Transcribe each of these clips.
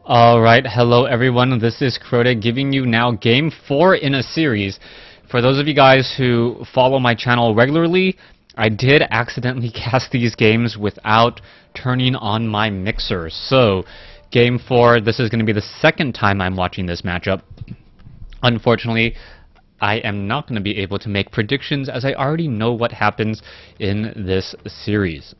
Alright, hello everyone, this is Crota giving you now game 4 in a series. For those of you guys who follow my channel regularly, I did accidentally cast these games without turning on my mixer. So, game 4, this is going to be the second time I'm watching this matchup. Unfortunately, I am not going to be able to make predictions as I already know what happens in this series.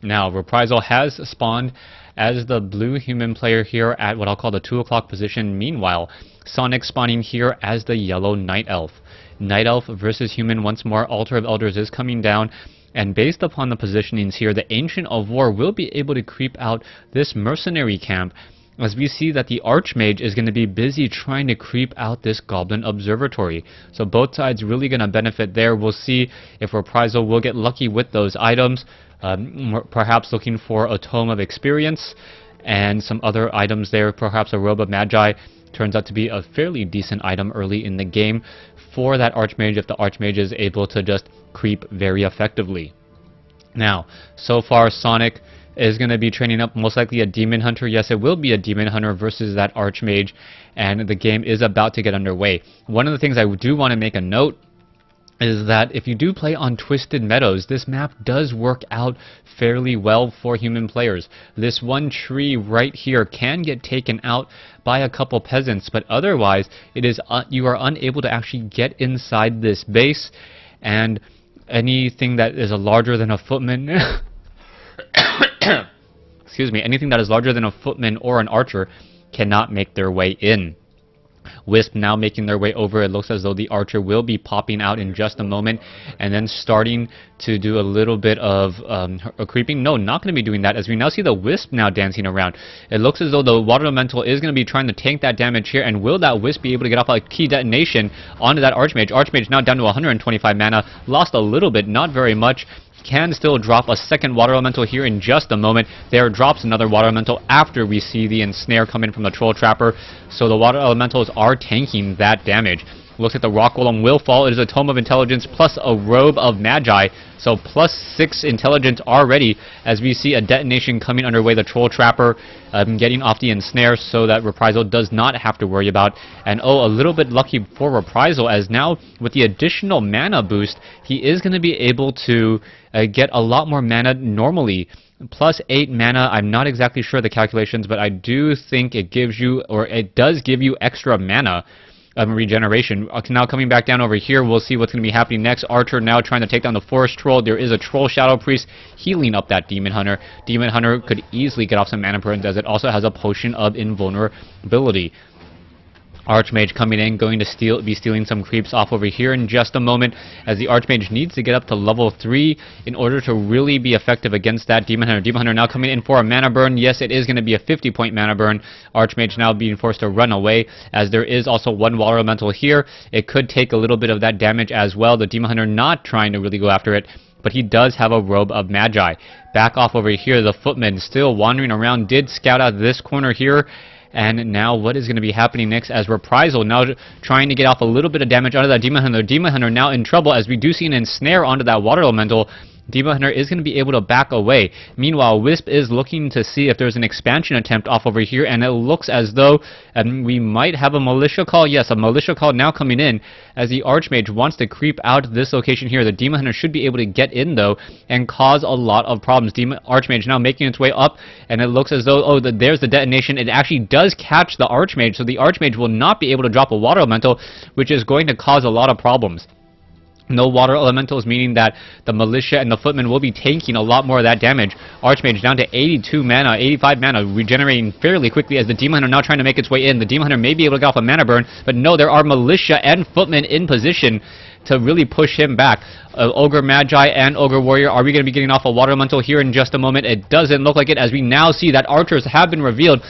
Now, Reprisal has spawned as the blue human player here at what I'll call the 2 o'clock position. Meanwhile, Sonik spawning here as the yellow Night Elf. Night Elf versus human once more. Altar of Elders is coming down. And based upon the positionings here, the Ancient of War will be able to creep out this mercenary camp, as we see that the Archmage is going to be busy trying to creep out this Goblin Observatory. So both sides really going to benefit there. We'll see if Reprisal will get lucky with those items. Perhaps looking for a Tome of Experience and some other items there. Perhaps a Robe of Magi turns out to be a fairly decent item early in the game for that Archmage if the Archmage is able to just creep very effectively. Now, so far Sonik is going to be training up most likely a Demon Hunter. Yes, it will be a Demon Hunter versus that Archmage, and the game is about to get underway. One of the things I do want to make a note is that if you do play on Twisted Meadows, this map does work out fairly well for human players. This one tree right here can get taken out by a couple peasants, but otherwise it is you are unable to actually get inside this base, and anything that is larger than a footman excuse me, anything that is larger than a footman or an archer cannot make their way in. Wisp now making their way over. It looks as though the archer will be popping out in just a moment and then starting to do a little bit of creeping. No, not going to be doing that, as we now see the Wisp now dancing around. It looks as though the Water Elemental is going to be trying to tank that damage here, and will that Wisp be able to get off a key detonation onto that Archmage? Archmage now down to 125 mana, lost a little bit, not very much. Can still drop a second Water Elemental here in just a moment. There drops another Water Elemental after we see the Ensnare come in from the Troll Trapper. So the Water Elementals are tanking that damage. Looks like the Rock Golem will fall. It is a Tome of Intelligence plus a Robe of Magi. So plus 6 intelligence already, as we see a detonation coming underway. The Troll Trapper getting off the Ensnare so that Reprisal does not have to worry about. And oh, a little bit lucky for Reprisal, as now with the additional mana boost, he is going to be able to get a lot more mana normally. Plus 8 mana, I'm not exactly sure the calculations, but I do think it gives you, or it does give you extra mana. Regeneration. Now coming back down over here, we'll see what's going to be happening next. Archer now trying to take down the Forest Troll. There is a Troll Shadow Priest healing up that Demon Hunter. Demon Hunter could easily get off some mana burns, as it also has a Potion of Invulnerability. Archmage coming in, going to be stealing some creeps off over here in just a moment, as the Archmage needs to get up to level 3 in order to really be effective against that Demon Hunter. Demon Hunter now coming in for a mana burn. Yes, it is going to be a 50-point mana burn. Archmage now being forced to run away, as there is also one Water Elemental here. It could take a little bit of that damage as well. The Demon Hunter not trying to really go after it, but he does have a Robe of Magi. Back off over here, the Footman still wandering around, did scout out this corner here. And now what is going to be happening next, as Reprisal now trying to get off a little bit of damage out of that Demon Hunter. Demon Hunter now in trouble, as we do see an Ensnare onto that Water Elemental. Demon Hunter is going to be able to back away. Meanwhile, Wisp is looking to see if there's an expansion attempt off over here, and it looks as though we might have a Militia Call. Yes, a Militia Call now coming in, as the Archmage wants to creep out this location here. The Demon Hunter should be able to get in, though, and cause a lot of problems. Archmage now making its way up, and it looks as though, oh, there's the detonation. It actually does catch the Archmage, so the Archmage will not be able to drop a Water Elemental, which is going to cause a lot of problems. No Water Elementals, meaning that the Militia and the Footman will be tanking a lot more of that damage. Archmage down to 82 mana, 85 mana, regenerating fairly quickly, as the Demon Hunter now trying to make its way in. The Demon Hunter may be able to get off a mana burn, but no, there are Militia and Footman in position to really push him back. Ogre Magi and Ogre Warrior, are we going to be getting off a Water Elemental here in just a moment? It doesn't look like it, as we now see that Archers have been revealed.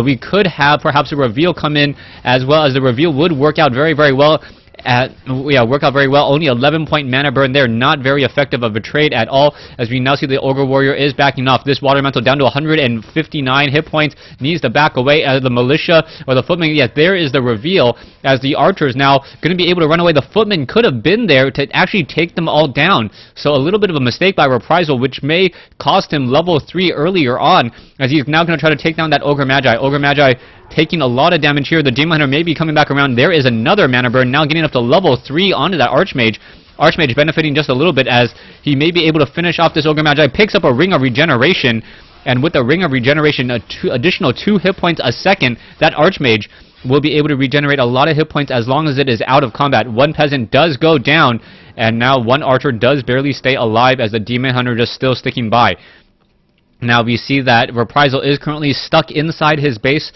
We could have perhaps a reveal come in, as well, as the reveal would work out very, very well. Work out very well. Only 11-point mana burn there. Not very effective of a trade at all, as we now see the Ogre Warrior is backing off. This Water Elemental down to 159 hit points. Needs to back away, as the Militia or the Footman. Yes, there is the reveal, as the Archer is now going to be able to run away. The Footman could have been there to actually take them all down. So a little bit of a mistake by Reprisal, which may cost him level 3 earlier on, as he's now going to try to take down that Ogre Magi. Ogre Magi taking a lot of damage here. The Demon Hunter may be coming back around. There is another mana burn, now getting up to level 3 onto that Archmage. Archmage benefiting just a little bit as he may be able to finish off this Ogre Magi. Picks up a Ring of Regeneration, and with the Ring of Regeneration, additional 2 hit points a second, that Archmage will be able to regenerate a lot of hit points as long as it is out of combat. One peasant does go down, and now one archer does barely stay alive as the Demon Hunter just still sticking by. Now we see that Reprisal is currently stuck inside his base.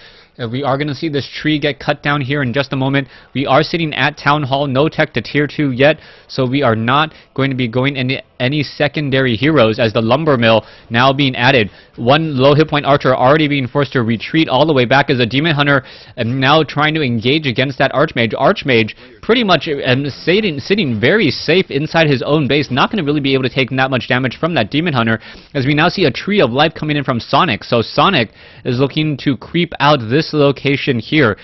We are going to see this tree get cut down here in just a moment. We are sitting at Town Hall, no tech to Tier 2 yet, so we are not going to be going into any secondary heroes as the Lumber Mill now being added. One low hit point archer already being forced to retreat all the way back as the Demon Hunter now trying to engage against that Archmage. Archmage pretty much sitting very safe inside his own base, not going to really be able to take that much damage from that Demon Hunter, as we now see a Tree of Life coming in from Sonik. So Sonik is looking to creep out this location here.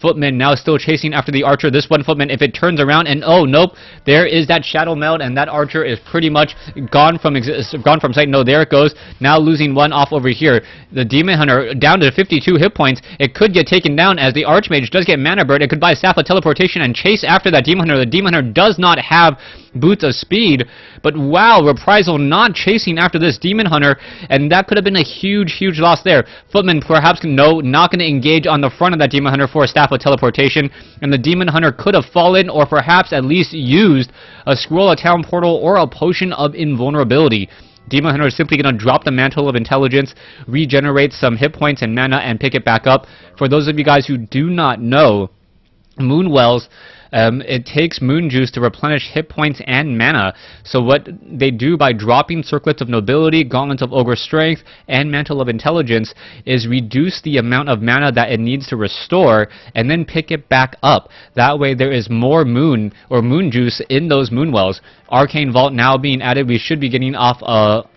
Footman now still chasing after the archer. This one Footman, if it turns around, and oh nope, there is that Shadow Meld, and that archer is pretty much gone from sight. No, there it goes. Now losing one off over here. The Demon Hunter down to 52 hit points. It could get taken down as the Archmage does get Mana Bird. It could buy Staff of Teleportation and chase after that Demon Hunter. The Demon Hunter does not have Boots of Speed, but wow, Reprisal not chasing after this Demon Hunter, and that could have been a huge loss there. Footman perhaps not going to engage on the front of that Demon Hunter for a Staff of Teleportation, and the Demon Hunter could have fallen or perhaps at least used a Scroll of Town Portal or a Potion of Invulnerability. Demon Hunter is simply going to drop the Mantle of Intelligence, regenerate some hit points and mana, and pick it back up. For those of you guys who do not know, Moonwells, it takes Moon Juice to replenish hit points and mana. So what they do by dropping Circlets of Nobility, Gauntlets of Ogre Strength, and Mantle of Intelligence is reduce the amount of mana that it needs to restore and then pick it back up. That way there is more Moon or Moon Juice in those Moonwells. Arcane Vault now being added. We should be getting off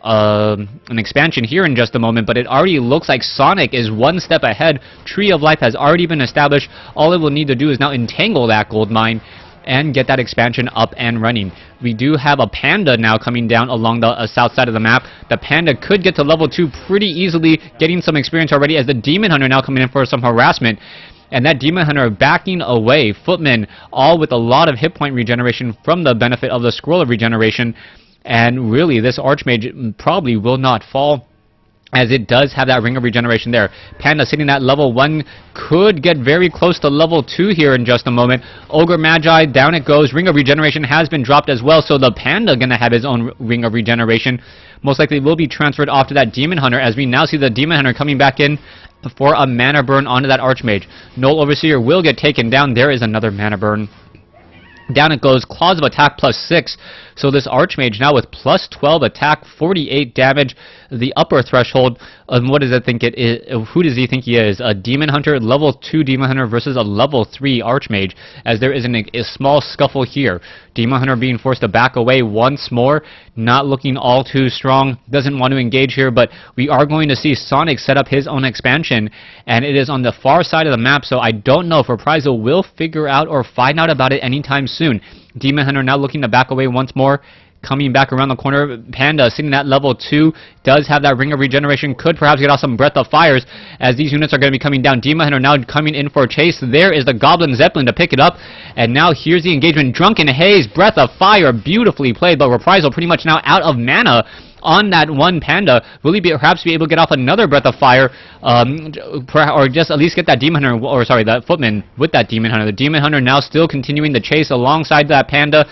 an expansion here in just a moment, but it already looks like Sonik is one step ahead. Tree of Life has already been established. All it will need to do is now entangle that gold mine and get that expansion up and running. We do have a Panda now coming down along the south side of the map. The Panda could get to level 2 pretty easily, getting some experience already, as the Demon Hunter now coming in for some harassment. And that Demon Hunter backing away. Footman all with a lot of hit point regeneration from the benefit of the Scroll of Regeneration. And really, this Archmage probably will not fall, as it does have that Ring of Regeneration there. Panda sitting at level 1, could get very close to level 2 here in just a moment. Ogre Magi, down it goes. Ring of Regeneration has been dropped as well, so the Panda gonna have his own Ring of Regeneration. Most likely will be transferred off to that Demon Hunter, as we now see the Demon Hunter coming back in for a Mana Burn onto that Archmage. Null Overseer will get taken down. There is another Mana Burn. Down it goes. Claws of Attack +6. So this Archmage now with +12 attack, 48 damage. The upper threshold, what does it think it is? Who does he think he is? A Demon Hunter, level 2 Demon Hunter versus a level 3 Archmage, as there is a small scuffle here. Demon Hunter being forced to back away once more, not looking all too strong, doesn't want to engage here, but we are going to see Sonik set up his own expansion, and it is on the far side of the map, so I don't know if Reprisal will figure out or find out about it anytime soon. Demon Hunter now looking to back away once more, coming back around the corner. Panda sitting at level 2, does have that Ring of Regeneration, could perhaps get off some Breath of Fires as these units are going to be coming down. Demon Hunter now coming in for a chase. There is the Goblin Zeppelin to pick it up, and now here's the engagement. Drunken Haze, Breath of Fire, beautifully played, but Reprisal pretty much now out of mana on that one Panda. Will he perhaps be able to get off another Breath of Fire, or just at least get that Demon Hunter, or sorry, that Footman with that Demon Hunter. The Demon Hunter now still continuing the chase alongside that Panda.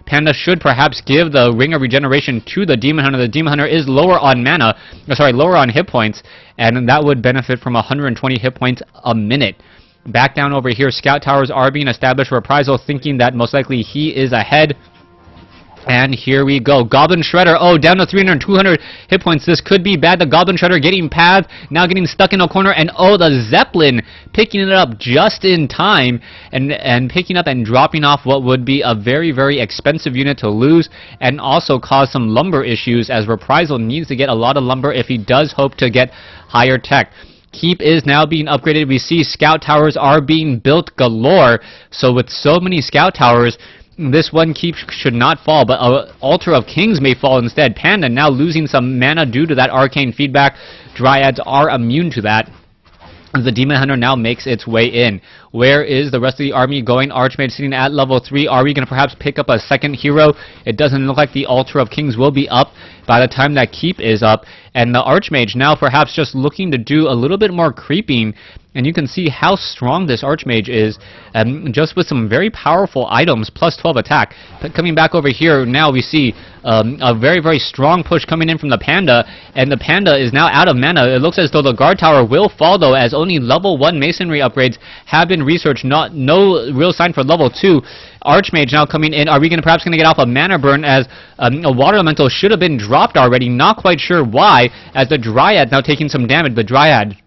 Panda should perhaps give the Ring of Regeneration to the Demon Hunter. The Demon Hunter is lower on mana, lower on hit points, and that would benefit from 120 hit points a minute. Back down over here, Scout Towers are being established. Reprisal thinking that most likely he is ahead. And here we go. Goblin Shredder. Oh, down to 300 and 200 hit points. This could be bad. The Goblin Shredder getting paths. Now getting stuck in a corner. And oh, the Zeppelin picking it up just in time. And picking up and dropping off what would be a very expensive unit to lose. And also cause some lumber issues, as Reprisal needs to get a lot of lumber if he does hope to get higher tech. Keep is now being upgraded. We see Scout Towers are being built galore. So with so many Scout Towers, this one keep should not fall, but Altar of Kings may fall instead. Panda now losing some mana due to that arcane feedback. Dryads are immune to that. as the Demon Hunter now makes its way in. Where is the rest of the army going? Archmage sitting at level 3. Are we going to perhaps pick up a second hero? It doesn't look like the Altar of Kings will be up by the time that keep is up. And the Archmage now perhaps just looking to do a little bit more creeping. And you can see how strong this Archmage is, just with some very powerful items, plus 12 attack. But coming back over here, now we see a very, very strong push coming in from the Panda, and the Panda is now out of mana. It looks as though the guard tower will fall, though, as only level 1 masonry upgrades have been researched, no real sign for level 2. Archmage now coming in. Are we perhaps going to get off a mana burn, as a water elemental should have been dropped already? Not quite sure why, as the Dryad now taking some damage. The Dryad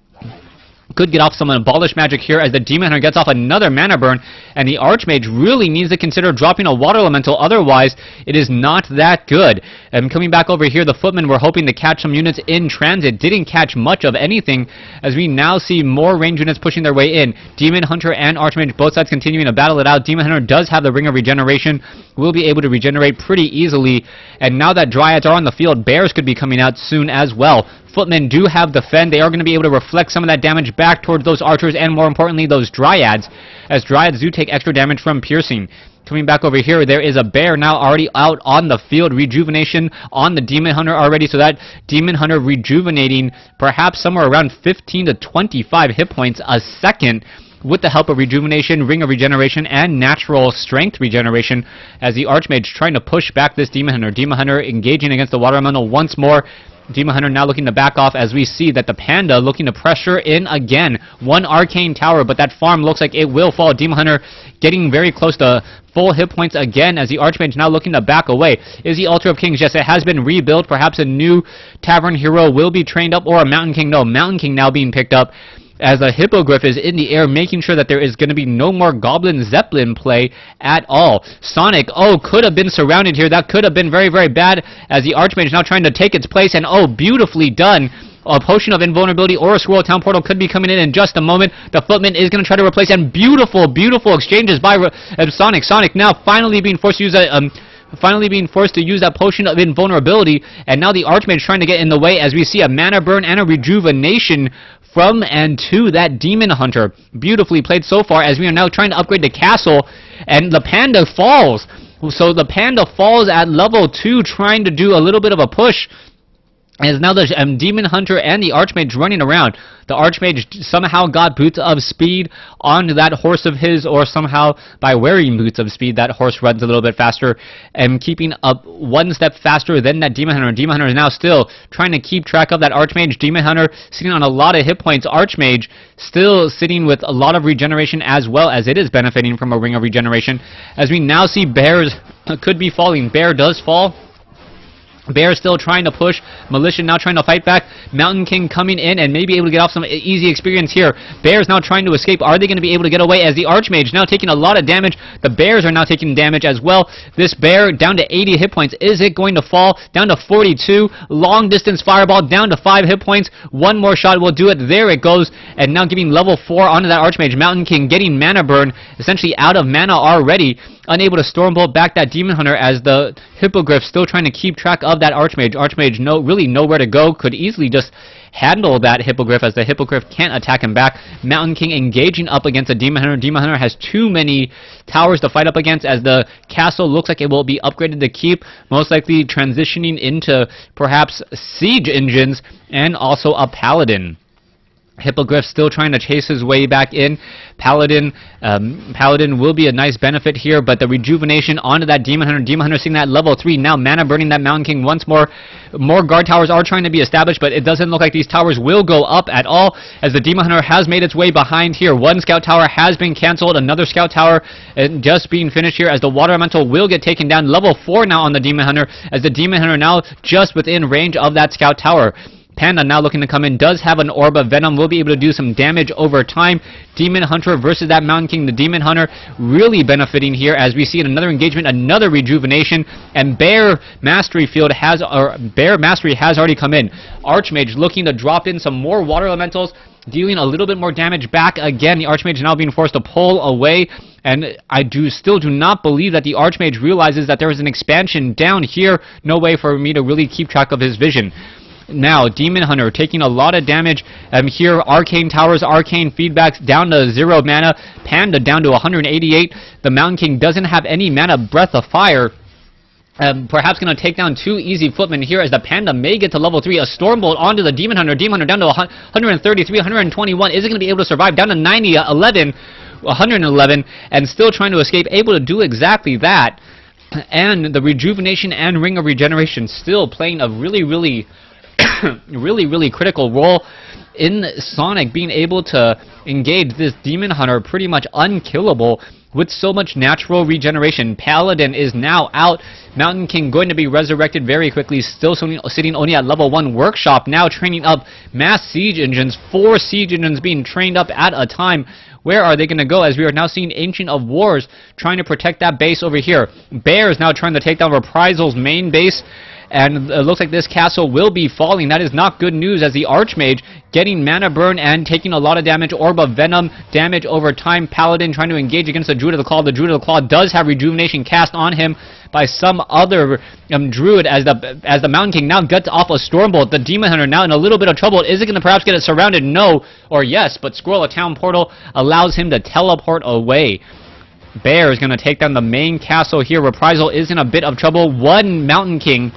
could get off some abolish magic here, as the Demon Hunter gets off another mana burn, and the Archmage really needs to consider dropping a water elemental, otherwise it is not that good. And coming back over here, the Footmen were hoping to catch some units in transit, didn't catch much of anything, as we now see more range units pushing their way in. Demon Hunter and Archmage, both sides continuing to battle it out. Demon Hunter does have the Ring of Regeneration, will be able to regenerate pretty easily, and now that Dryads are on the field, Bears could be coming out soon as well. Footmen do have Defend. They are going to be able to reflect some of that damage back towards those archers, and more importantly, those Dryads, as Dryads do take extra damage from piercing. Coming back over here, there is a Bear now already out on the field. Rejuvenation on the Demon Hunter already, so that Demon Hunter rejuvenating perhaps somewhere around 15 to 25 hit points a second, with the help of Rejuvenation, Ring of Regeneration, and Natural Strength Regeneration, as the Archmage trying to push back this Demon Hunter. Demon Hunter engaging against the Water Elemental once more. Demon Hunter now looking to back off, as we see that the Panda looking to pressure in again. One Arcane Tower, but that farm looks like it will fall. Demon Hunter getting very close to full hit points again, as the Archmage now looking to back away. Is the Altar of Kings? Yes, it has been rebuilt. Perhaps a new Tavern Hero will be trained up, or a Mountain King. No, Mountain King now being picked up, as a Hippogriff is in the air, making sure that there is going to be no more Goblin Zeppelin play at all. Sonik, could have been surrounded here. That could have been very, very bad, as the Archmage now trying to take its place, and beautifully done. A Potion of Invulnerability or a Squirrel Town Portal could be coming in just a moment. The Footman is going to try to replace, and beautiful, beautiful exchanges by Sonik. Sonik now finally being forced to use that Potion of Invulnerability, and now the Archmage trying to get in the way, as we see a Mana Burn and a Rejuvenation from and to that Demon Hunter. Beautifully played so far, as we are now trying to upgrade the castle, and the Panda falls. So the Panda falls at level 2, trying to do a little bit of a push, as now the Demon Hunter and the Archmage running around. The Archmage somehow got boots of speed onto that horse of his, or somehow by wearing boots of speed, that horse runs a little bit faster and keeping up one step faster than that Demon Hunter. Demon Hunter is now still trying to keep track of that Archmage. Demon Hunter sitting on a lot of hit points. Archmage still sitting with a lot of regeneration, as well as it is benefiting from a Ring of Regeneration, as we now see Bears could be falling. Bear does fall. Bear still trying to push. Militia now trying to fight back. Mountain King coming in and maybe able to get off some easy experience here. Bears now trying to escape. Are they going to be able to get away, as the Archmage now taking a lot of damage? The Bears are now taking damage as well. This Bear down to 80 hit points. Is it going to fall? Down to 42. Long distance fireball down to 5 hit points. One more shot will do it. There it goes. And now giving level 4 onto that Archmage. Mountain King getting mana burn, essentially out of mana already. Unable to Stormbolt back that Demon Hunter, as the Hippogriff still trying to keep track of that Archmage. Archmage really nowhere to go. Could easily just handle that Hippogriff, as the Hippogriff can't attack him back. Mountain King engaging up against a Demon Hunter. Demon Hunter has too many towers to fight up against, as the castle looks like it will be upgraded to keep, most likely transitioning into perhaps siege engines and also a Paladin. Hippogriff still trying to chase his way back in. Paladin will be a nice benefit here, but the rejuvenation onto that Demon Hunter. Demon Hunter seeing that level 3, now mana burning that Mountain King once more. More guard towers are trying to be established, but it doesn't look like these towers will go up at all, as the Demon Hunter has made its way behind here. One scout tower has been cancelled, another scout tower just being finished here, as the Water Elemental will get taken down. Level 4 now on the Demon Hunter, as the Demon Hunter now just within range of that scout tower. Panda now looking to come in, does have an Orb of Venom, will be able to do some damage over time. Demon Hunter versus that Mountain King. The Demon Hunter really benefiting here, as we see in another engagement, another rejuvenation, and Bear Mastery has already come in. Archmage looking to drop in some more Water Elementals, dealing a little bit more damage back again. The Archmage now being forced to pull away, and I still do not believe that the Archmage realizes that there is an expansion down here. No way for me to really keep track of his vision. Now, Demon Hunter taking a lot of damage here. Arcane Towers, Arcane Feedbacks down to 0 mana. Panda down to 188. The Mountain King doesn't have any mana. Breath of Fire. Perhaps going to take down 2 easy footmen here as the Panda may get to level 3. A Stormbolt onto the Demon Hunter. Demon Hunter down to 133, 121. Is it going to be able to survive? Down to 90, 11, 111, and still trying to escape. Able to do exactly that. And the Rejuvenation and Ring of Regeneration still playing a really, really really critical role in Sonik being able to engage this Demon Hunter pretty much unkillable with so much natural regeneration. Paladin is now out. Mountain King going to be resurrected very quickly, still sitting only at level 1. Workshop now training up mass siege engines, 4 siege engines being trained up at a time. Where are they going to go, as we are now seeing Ancient of Wars trying to protect that base over here. Bear is now trying to take down Reprisal's main base. And it looks like this castle will be falling. That is not good news, as the Archmage getting mana burn and taking a lot of damage. Orb of Venom damage over time. Paladin trying to engage against the Druid of the Claw. The Druid of the Claw does have Rejuvenation cast on him by some other Druid, as the Mountain King now gets off a Stormbolt. The Demon Hunter now in a little bit of trouble. Is it going to perhaps get it surrounded? No or yes, but Scroll of Town Portal allows him to teleport away. Bear is going to take down the main castle here. Reprisal is in a bit of trouble. One Mountain King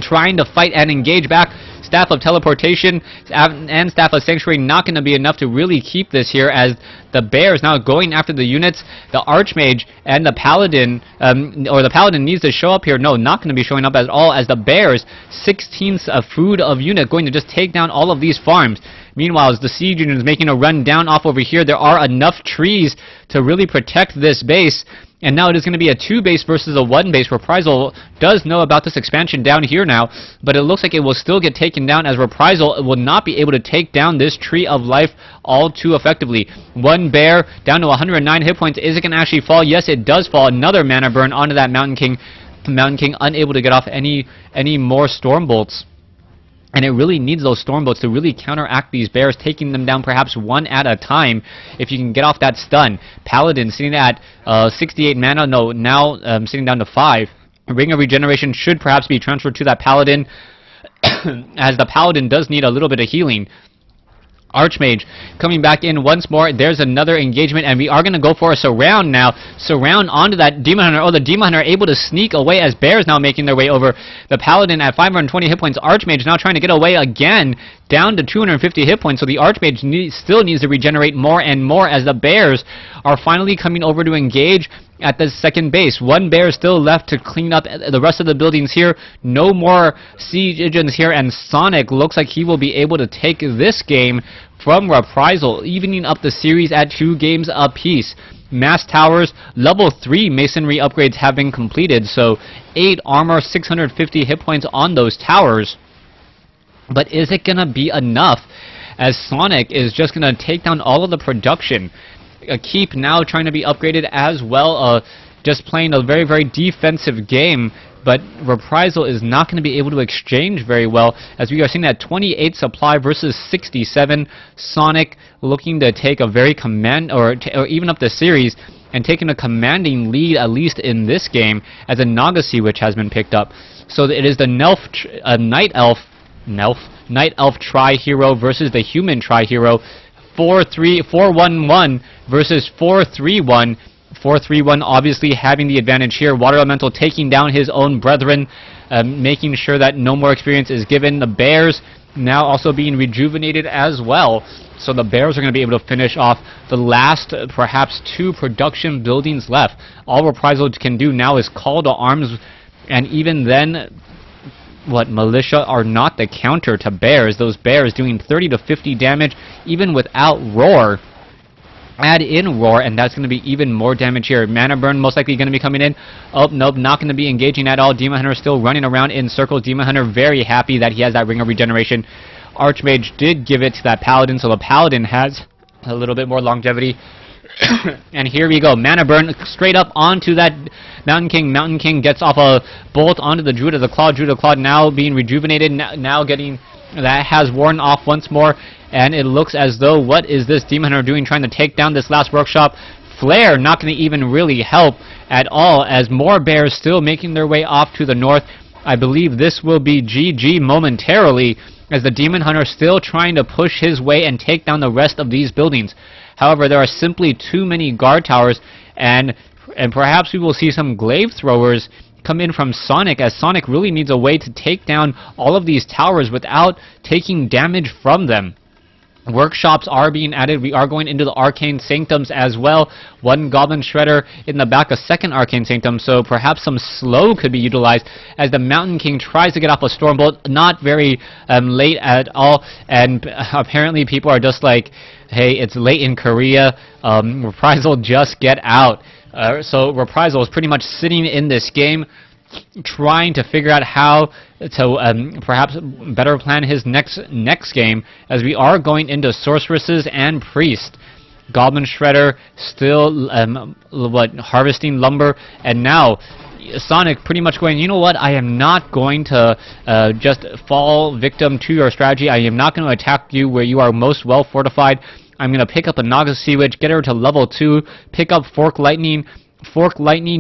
trying to fight and engage back. Staff of Teleportation and Staff of Sanctuary not going to be enough to really keep this here, as the Bear is now going after the units. The Archmage and the Paladin, or the Paladin needs to show up here. No, not going to be showing up at all, as the Bears, 16th of food of unit, going to just take down all of these farms. Meanwhile, as the Siege Unit is making a run down off over here, there are enough trees to really protect this base. And now it is going to be a 2 base versus a 1 base. Reprisal does know about this expansion down here now, but it looks like it will still get taken down, as Reprisal will not be able to take down this Tree of Life all too effectively. One Bear down to 109 hit points. Is it going to actually fall? Yes, it does fall. Another mana burn onto that Mountain King. Mountain King unable to get off any more Stormbolts. And it really needs those Stormbolts to really counteract these Bears, taking them down perhaps one at a time if you can get off that stun. Paladin sitting at 68 mana, no, now sitting down to 5. Ring of Regeneration should perhaps be transferred to that Paladin, as the Paladin does need a little bit of healing. Archmage coming back in once more. There's another engagement, and we are going to go for a surround now. Surround onto that Demon Hunter. Oh, the Demon Hunter able to sneak away, as Bears now making their way over. The Paladin at 520 hit points. Archmage now trying to get away again, down to 250 hit points. So the Archmage still needs to regenerate more and more, as the Bears are finally coming over to engage at the second base. One Bear still left to clean up the rest of the buildings here. No more siege engines here, and Sonik looks like he will be able to take this game from Reprisal, evening up the series at 2 games apiece. Mass Towers, level 3 Masonry upgrades have been completed, so 8 armor, 650 hit points on those towers. But is it going to be enough, as Sonik is just going to take down all of the production? A Keep now trying to be upgraded as well, just playing a very, very defensive game, but Reprisal is not going to be able to exchange very well, as we are seeing that 28 supply versus 67. Sonik looking to take a very or even up the series and taking a commanding lead, at least in this game, as a Naga Sea Witch has been picked up. So it is the Night Elf Tri-Hero versus the Human Tri-Hero. 4-1-1 versus 4-3-1. 4-3-1 obviously having the advantage here. Water Elemental taking down his own brethren, making sure that no more experience is given. The Bears now also being rejuvenated as well. So the Bears are going to be able to finish off the last perhaps 2 production buildings left. All Reprisal can do now is call to arms, and even then, Militia are not the counter to Bears. Those Bears doing 30 to 50 damage even without Roar. Add in Roar, and that's going to be even more damage here. Mana Burn most likely going to be coming in. Oh, nope, not going to be engaging at all. Demon Hunter still running around in circles. Demon Hunter very happy that he has that Ring of Regeneration. Archmage did give it to that Paladin, so the Paladin has a little bit more longevity. And here we go. Mana Burn straight up onto that Mountain King. Mountain King gets off a bolt onto the Druid of the Claw. Druid of the Claw now being rejuvenated. Now getting... That has worn off once more. And it looks as though, what is this Demon Hunter doing, trying to take down this last workshop? Flare not going to even really help at all, as more Bears still making their way off to the north. I believe this will be GG momentarily, as the Demon Hunter still trying to push his way and take down the rest of these buildings. However, there are simply too many guard towers, and perhaps we will see some glaive throwers come in from Sonik, as Sonik really needs a way to take down all of these towers without taking damage from them. Workshops are being added. We are going into the Arcane Sanctums as well. One Goblin Shredder in the back, a second Arcane Sanctum, so perhaps some slow could be utilized as the Mountain King tries to get off a Stormbolt. Not very late at all, and apparently people are just like, hey, it's late in Korea, Reprisal, just get out. So Reprisal is pretty much sitting in this game, trying to figure out how to perhaps better plan his next game, as we are going into Sorceresses and Priest. Goblin Shredder still harvesting lumber, and now Sonik pretty much going, you know what, I am not going to just fall victim to your strategy. I am not going to attack you where you are most well fortified. I'm going to pick up a Naga Sea Witch, get her to level 2, pick up Fork Lightning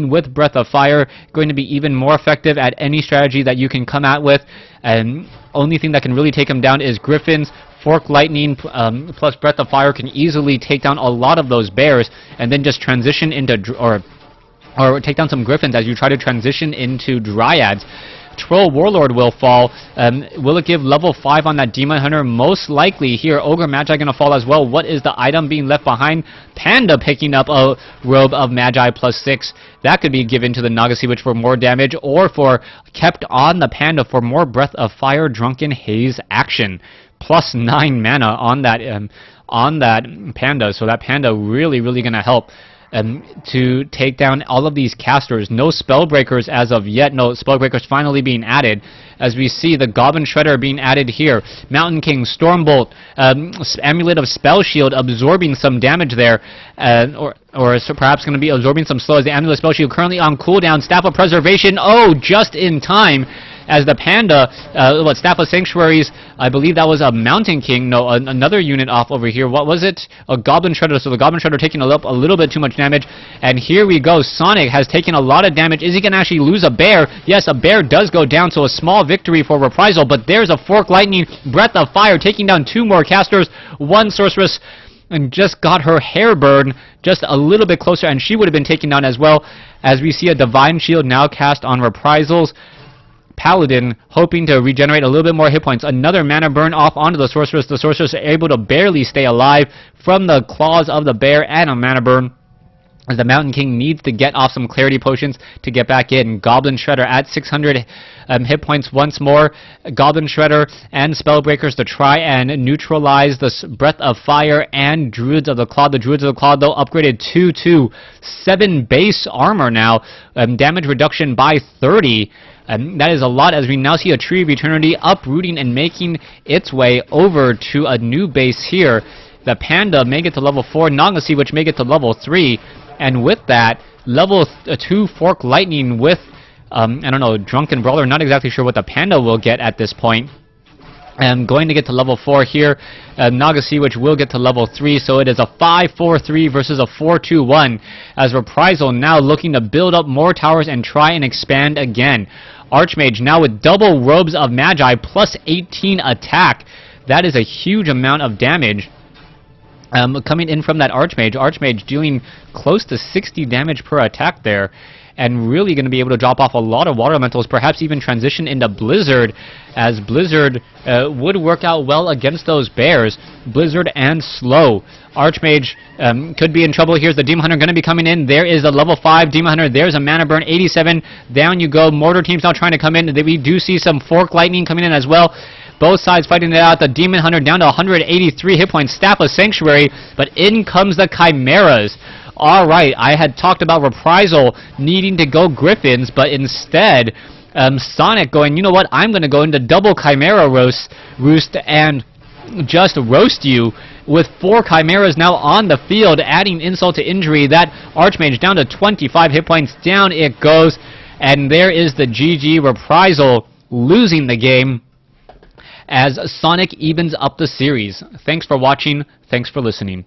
with Breath of Fire, going to be even more effective at any strategy that you can come out with. And only thing that can really take him down is Griffins. Fork Lightning plus Breath of Fire can easily take down a lot of those bears, and then just transition into, or take down some Griffins as you try to transition into Dryads. Troll Warlord will fall. Will it give level 5 on that Demon Hunter? Most likely here. Ogre Magi going to fall as well. What is the item being left behind? Panda picking up a Robe of Magi plus 6. That could be given to the Naga Sea Witch for more damage, or for kept on the Panda for more Breath of Fire Drunken Haze action. Plus 9 mana on that Panda. So that Panda really going to help to take down all of these casters. No Spellbreakers as of yet. No Spellbreakers finally being added, as we see the Goblin Shredder being added here. Mountain King, Stormbolt, Amulet of Spell Shield absorbing some damage there, or so perhaps going to be absorbing some slow, as the Amulet of Spell Shield currently on cooldown. Staff of Preservation, oh, just in time, as the Panda, Staff of Sanctuaries, I believe that was a Mountain King, no, another unit off over here. What was it? A Goblin Shredder, so the Goblin Shredder taking a little bit too much damage, and here we go. Sonik has taken a lot of damage. Is he going to actually lose a bear? Yes, a bear does go down, so a small victory for Reprisal, but there's a Fork Lightning, Breath of Fire, taking down 2 more casters, 1 Sorceress, and just got her hair burned just a little bit closer, and she would have been taken down as well, as we see a Divine Shield now cast on Reprisals. Paladin hoping to regenerate a little bit more hit points. Another mana burn off onto the Sorceress. The Sorceress are able to barely stay alive from the claws of the bear, and a mana burn, as the Mountain King needs to get off some Clarity Potions to get back in. Goblin Shredder at 600 hit points once more. Goblin Shredder and Spellbreakers to try and neutralize the Breath of Fire and Druids of the Claw. The Druids of the Claw, though, upgraded 2 7 base armor now. Damage reduction by 30. That is a lot, as we now see a Tree of Eternity uprooting and making its way over to a new base here. The Panda may get to level 4, Naga Sea Witch may get to level 3, and with that, level 2 Fork Lightning with, I don't know, Drunken Brawler. Not exactly sure what the Panda will get at this point. Going to get to level 4 here. Naga Sea Witch will get to level 3, so it is a 5-4-3 versus a 4-2-1, as Reprisal now looking to build up more towers and try and expand again. Archmage now with double Robes of Magi plus 18 attack. That is a huge amount of damage coming in from that Archmage. Archmage dealing close to 60 damage per attack there, and really going to be able to drop off a lot of water elementals, perhaps even transition into Blizzard, as Blizzard would work out well against those bears. Blizzard and Slow. Archmage could be in trouble. Here's the Demon Hunter going to be coming in. There is a level 5 Demon Hunter. There's a mana burn, 87. Down you go. Mortar team's now trying to come in. We do see some Fork Lightning coming in as well. Both sides fighting it out. The Demon Hunter down to 183 hit points. Staff of Sanctuary, but in comes the Chimeras. Alright, I had talked about Reprisal needing to go Griffins, but instead, Sonik going, you know what, I'm going to go into double Chimera Roost and just roast you, with 4 Chimeras now on the field, adding insult to injury. That Archmage down to 25 hit points. Down it goes, and there is the GG. Reprisal losing the game, as Sonik evens up the series. Thanks for watching. Thanks for listening.